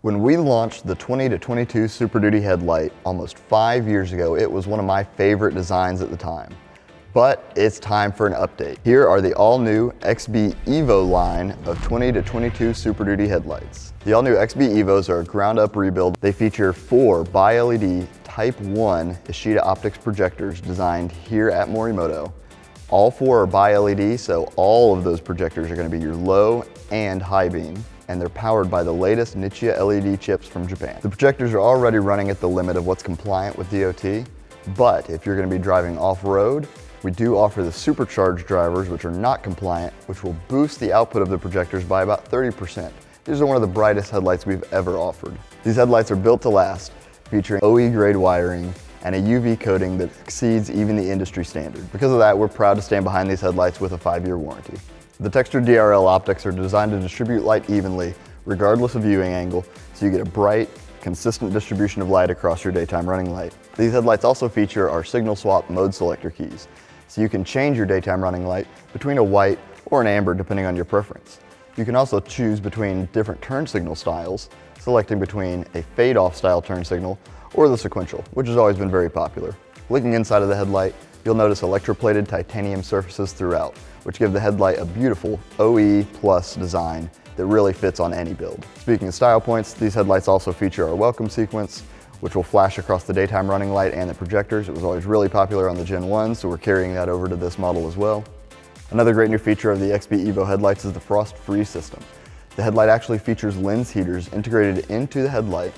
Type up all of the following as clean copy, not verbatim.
When we launched the 20 to 22 Super Duty headlight almost 5 years ago, it was one of my favorite designs at the time. But it's time for an update. Here are the all-new XB Evo line of 20 to 22 Super Duty headlights. The all-new XB Evos are a ground-up rebuild. They feature 4 bi-LED Type 1 Ishida optics projectors designed here at Morimoto. All 4 are bi-LED, so all of those projectors are going to be your low and high beam, and they're powered by the latest Nichia LED chips from Japan. The projectors are already running at the limit of what's compliant with DOT, but if you're going to be driving off-road, we do offer the Supercharged drivers, which are not compliant, which will boost the output of the projectors by about 30%. These are one of the brightest headlights we've ever offered. These headlights are built to last, featuring OE grade wiring and a UV coating that exceeds even the industry standard. Because of that, we're proud to stand behind these headlights with a 5-year warranty. The textured DRL optics are designed to distribute light evenly, regardless of viewing angle, so you get a bright, consistent distribution of light across your daytime running light. These headlights also feature our signal swap mode selector keys, so you can change your daytime running light between a white or an amber depending on your preference. You can also choose between different turn signal styles, selecting between a fade-off style turn signal or the sequential, which has always been very popular. Looking inside of the headlight, you'll notice electroplated titanium surfaces throughout, which give the headlight a beautiful OE plus design that really fits on any build. Speaking of style points, these headlights also feature our welcome sequence, which will flash across the daytime running light and the projectors. It was always really popular on the Gen 1, so we're carrying that over to this model as well. Another great new feature of the XB Evo headlights is the frost-free system. The headlight actually features lens heaters integrated into the headlight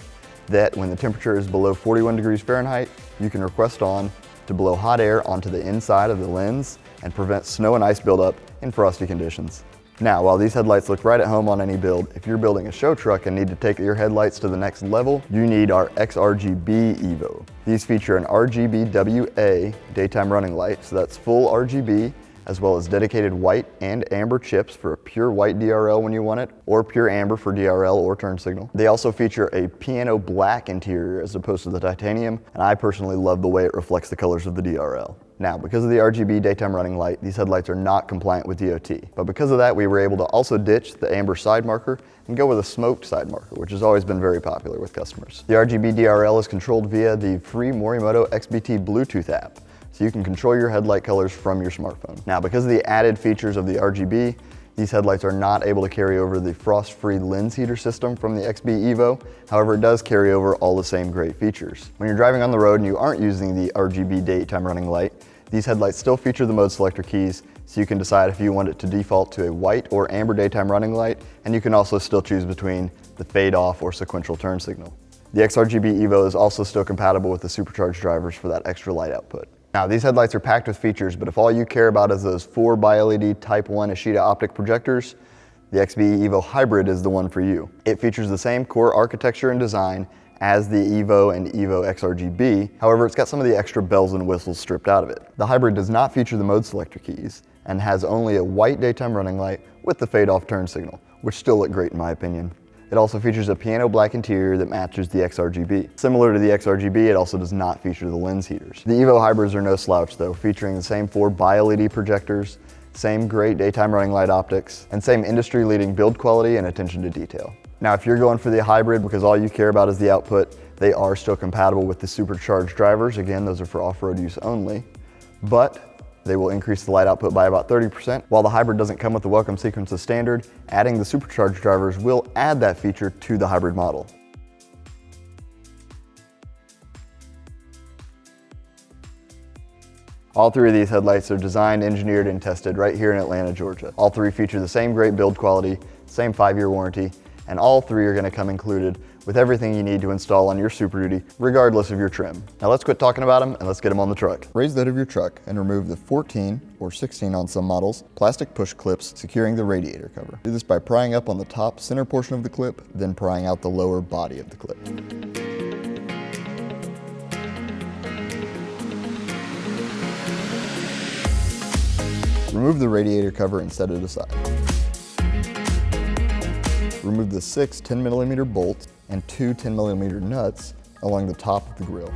that, when the temperature is below 41 degrees Fahrenheit, you can request on to blow hot air onto the inside of the lens and prevent snow and ice buildup in frosty conditions. Now, while these headlights look right at home on any build, if you're building a show truck and need to take your headlights to the next level, you need our XRGB Evo. These feature an RGBWA daytime running light, so that's full RGB, as well as dedicated white and amber chips for a pure white DRL when you want it, or pure amber for DRL or turn signal. They also feature a piano black interior as opposed to the titanium, and I personally love the way it reflects the colors of the DRL. Now, because of the RGB daytime running light, these headlights are not compliant with DOT. But because of that, we were able to also ditch the amber side marker and go with a smoked side marker, which has always been very popular with customers. The RGB DRL is controlled via the free Morimoto XBT Bluetooth app, so you can control your headlight colors from your smartphone. Now, because of the added features of the RGB, these headlights are not able to carry over the frost-free lens heater system from the XB Evo. However, it does carry over all the same great features. When you're driving on the road and you aren't using the RGB daytime running light, these headlights still feature the mode selector keys, so you can decide if you want it to default to a white or amber daytime running light, and you can also still choose between the fade-off or sequential turn signal. The XRGB Evo is also still compatible with the Supercharged drivers for that extra light output. Now, these headlights are packed with features, but if all you care about is those 4 bi-LED Type 1 Ishida optic projectors, the XB Evo Hybrid is the one for you. It features the same core architecture and design as the Evo and Evo XRGB, however, it's got some of the extra bells and whistles stripped out of it. The Hybrid does not feature the mode selector keys and has only a white daytime running light with the fade-off turn signal, which still look great in my opinion. It also features a piano black interior that matches the XRGB. Similar to the XRGB, it also does not feature the lens heaters. The Evo Hybrids are no slouch though, featuring the same 4 bi-LED projectors, same great daytime running light optics, and same industry-leading build quality and attention to detail. Now, if you're going for the Hybrid because all you care about is the output, they are still compatible with the Supercharged drivers. Again, those are for off-road use only, but they will increase the light output by about 30%. While the Hybrid doesn't come with the welcome sequence as standard, adding the Supercharged drivers will add that feature to the Hybrid model. All 3 of these headlights are designed, engineered, and tested right here in Atlanta, Georgia. All 3 feature the same great build quality, same 5-year warranty, and all 3 are going to come included with everything you need to install on your Super Duty, regardless of your trim. Now let's quit talking about them and let's get them on the truck. Raise the hood of your truck and remove the 14 or 16 on some models plastic push clips securing the radiator cover. Do this by prying up on the top center portion of the clip, then prying out the lower body of the clip. Remove the radiator cover and set it aside. Remove the 6 10mm bolts and 2 10mm nuts along the top of the grill.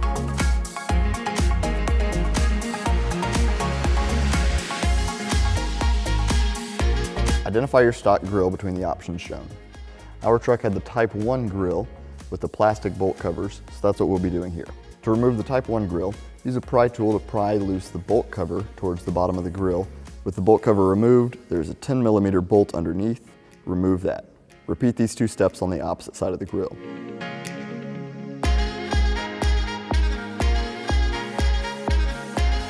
Identify your stock grill between the options shown. Our truck had the Type 1 grill, with the plastic bolt covers, so that's what we'll be doing here. To remove the Type 1 grill, use a pry tool to pry loose the bolt cover towards the bottom of the grill. With the bolt cover removed, there's a 10mm bolt underneath. Remove that. Repeat these 2 steps on the opposite side of the grill.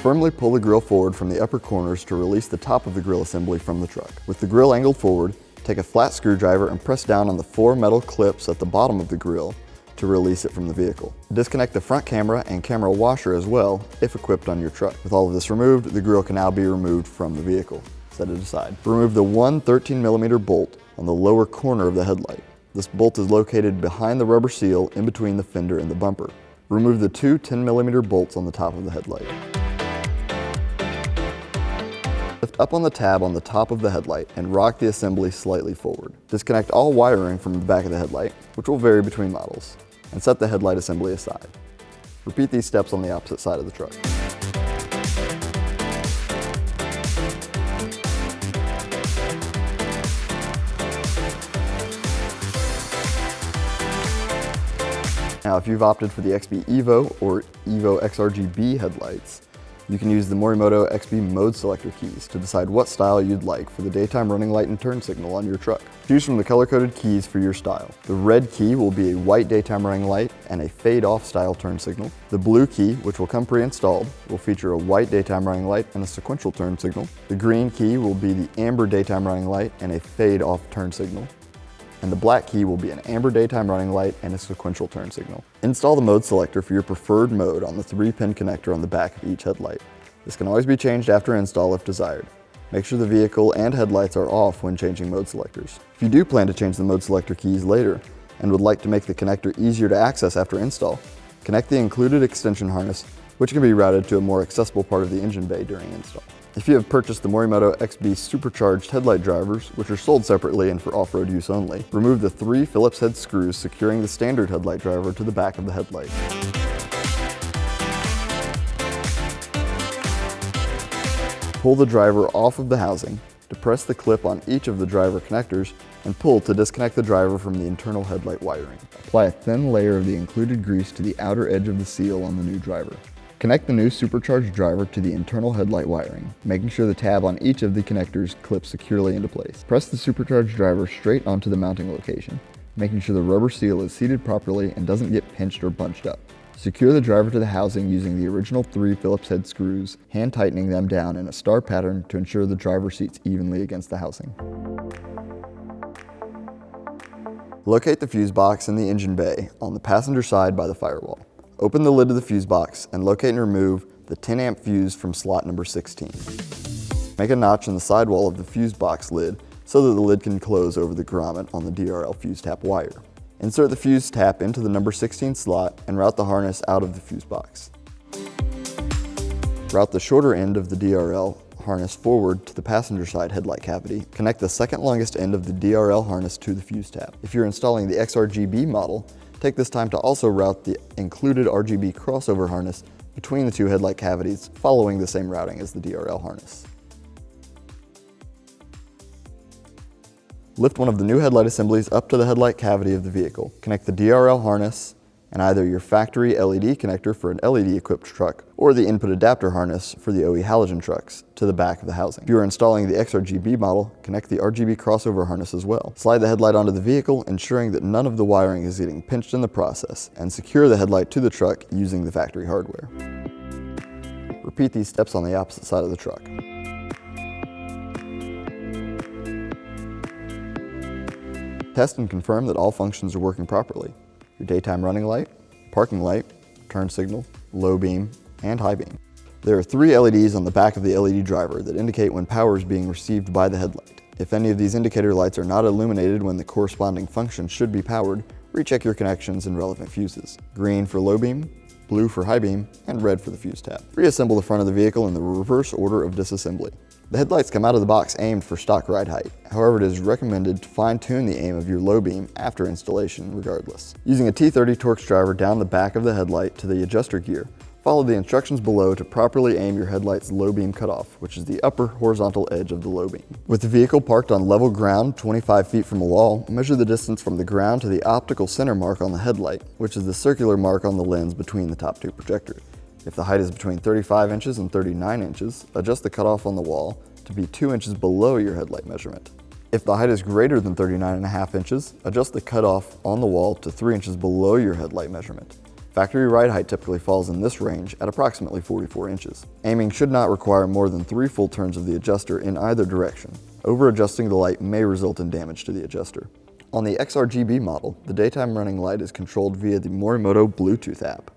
Firmly pull the grill forward from the upper corners to release the top of the grill assembly from the truck. With the grill angled forward, take a flat screwdriver and press down on the 4 metal clips at the bottom of the grill to release it from the vehicle. Disconnect the front camera and camera washer as well, if equipped on your truck. With all of this removed, the grill can now be removed from the vehicle. Set it aside. Remove the one 13mm bolt on the lower corner of the headlight. This bolt is located behind the rubber seal in between the fender and the bumper. Remove the 2 10mm bolts on the top of the headlight. Lift up on the tab on the top of the headlight and rock the assembly slightly forward. Disconnect all wiring from the back of the headlight, which will vary between models, and set the headlight assembly aside. Repeat these steps on the opposite side of the truck. Now, if you've opted for the XB Evo or Evo XRGB headlights, you can use the Morimoto XB mode selector keys to decide what style you'd like for the daytime running light and turn signal on your truck. Choose from the color-coded keys for your style. The red key will be a white daytime running light and a fade-off style turn signal. The blue key, which will come pre-installed, will feature a white daytime running light and a sequential turn signal. The green key will be the amber daytime running light and a fade-off turn signal. And the black key will be an amber daytime running light and a sequential turn signal. Install the mode selector for your preferred mode on the 3-pin connector on the back of each headlight. This can always be changed after install if desired. Make sure the vehicle and headlights are off when changing mode selectors. If you do plan to change the mode selector keys later and would like to make the connector easier to access after install, connect the included extension harness, which can be routed to a more accessible part of the engine bay during install. If you have purchased the Morimoto XB Supercharged headlight drivers, which are sold separately and for off-road use only, remove the 3 Phillips head screws securing the standard headlight driver to the back of the headlight. Pull the driver off of the housing, depress the clip on each of the driver connectors, and pull to disconnect the driver from the internal headlight wiring. Apply a thin layer of the included grease to the outer edge of the seal on the new driver. Connect the new Supercharged driver to the internal headlight wiring, making sure the tab on each of the connectors clips securely into place. Press the Supercharged driver straight onto the mounting location, making sure the rubber seal is seated properly and doesn't get pinched or bunched up. Secure the driver to the housing using the original 3 Phillips head screws, hand tightening them down in a star pattern to ensure the driver seats evenly against the housing. Locate the fuse box in the engine bay on the passenger side by the firewall. Open the lid of the fuse box and locate and remove the 10-amp fuse from slot number 16. Make a notch in the sidewall of the fuse box lid so that the lid can close over the grommet on the DRL fuse tap wire. Insert the fuse tap into the number 16 slot and route the harness out of the fuse box. Route the shorter end of the DRL harness forward to the passenger side headlight cavity. Connect the second longest end of the DRL harness to the fuse tap. If you're installing the XRGB model, take this time to also route the included RGB crossover harness between the 2 headlight cavities, following the same routing as the DRL harness. Lift one of the new headlight assemblies up to the headlight cavity of the vehicle. Connect the DRL harness and either your factory LED connector for an LED-equipped truck or the input adapter harness for the OE halogen trucks to the back of the housing. If you are installing the XRGB model, connect the RGB crossover harness as well. Slide the headlight onto the vehicle, ensuring that none of the wiring is getting pinched in the process, and secure the headlight to the truck using the factory hardware. Repeat these steps on the opposite side of the truck. Test and confirm that all functions are working properly. Your daytime running light, parking light, turn signal, low beam, and high beam. There are 3 LEDs on the back of the LED driver that indicate when power is being received by the headlight. If any of these indicator lights are not illuminated when the corresponding function should be powered, recheck your connections and relevant fuses. Green for low beam, blue for high beam, and red for the fuse tab. Reassemble the front of the vehicle in the reverse order of disassembly. The headlights come out of the box aimed for stock ride height. However, it is recommended to fine-tune the aim of your low beam after installation regardless. Using a T30 Torx driver down the back of the headlight to the adjuster gear, Follow the instructions below to properly aim your headlight's low beam cutoff, which is the upper horizontal edge of the low beam. With the vehicle parked on level ground 25 feet from a wall, measure the distance from the ground to the optical center mark on the headlight, which is the circular mark on the lens between the top two projectors. If the height is between 35 inches and 39 inches, adjust the cutoff on the wall to be 2 inches below your headlight measurement. If the height is greater than 39.5 inches, adjust the cutoff on the wall to 3 inches below your headlight measurement. Factory ride height typically falls in this range at approximately 44 inches. Aiming should not require more than 3 full turns of the adjuster in either direction. Over-adjusting the light may result in damage to the adjuster. On the XRGB model, the daytime running light is controlled via the Morimoto Bluetooth app.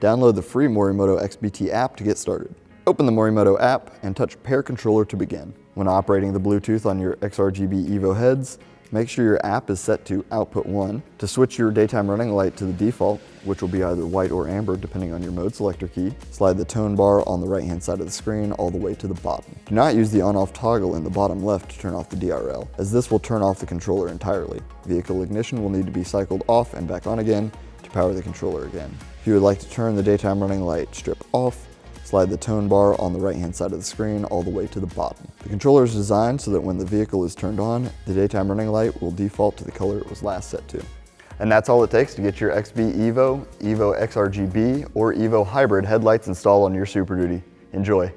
Download the free Morimoto XBT app to get started. Open the Morimoto app and touch Pair Controller to begin. When operating the Bluetooth on your XRGB Evo heads, make sure your app is set to Output 1. To switch your daytime running light to the default, which will be either white or amber depending on your mode selector key, slide the tone bar on the right-hand side of the screen all the way to the bottom. Do not use the on-off toggle in the bottom left to turn off the DRL, as this will turn off the controller entirely. Vehicle ignition will need to be cycled off and back on again to power the controller again. If you would like to turn the daytime running light strip off, slide the tone bar on the right-hand side of the screen all the way to the bottom. The controller is designed so that when the vehicle is turned on, the daytime running light will default to the color it was last set to. And that's all it takes to get your XB Evo, Evo XRGB, or Evo Hybrid headlights installed on your Super Duty. Enjoy.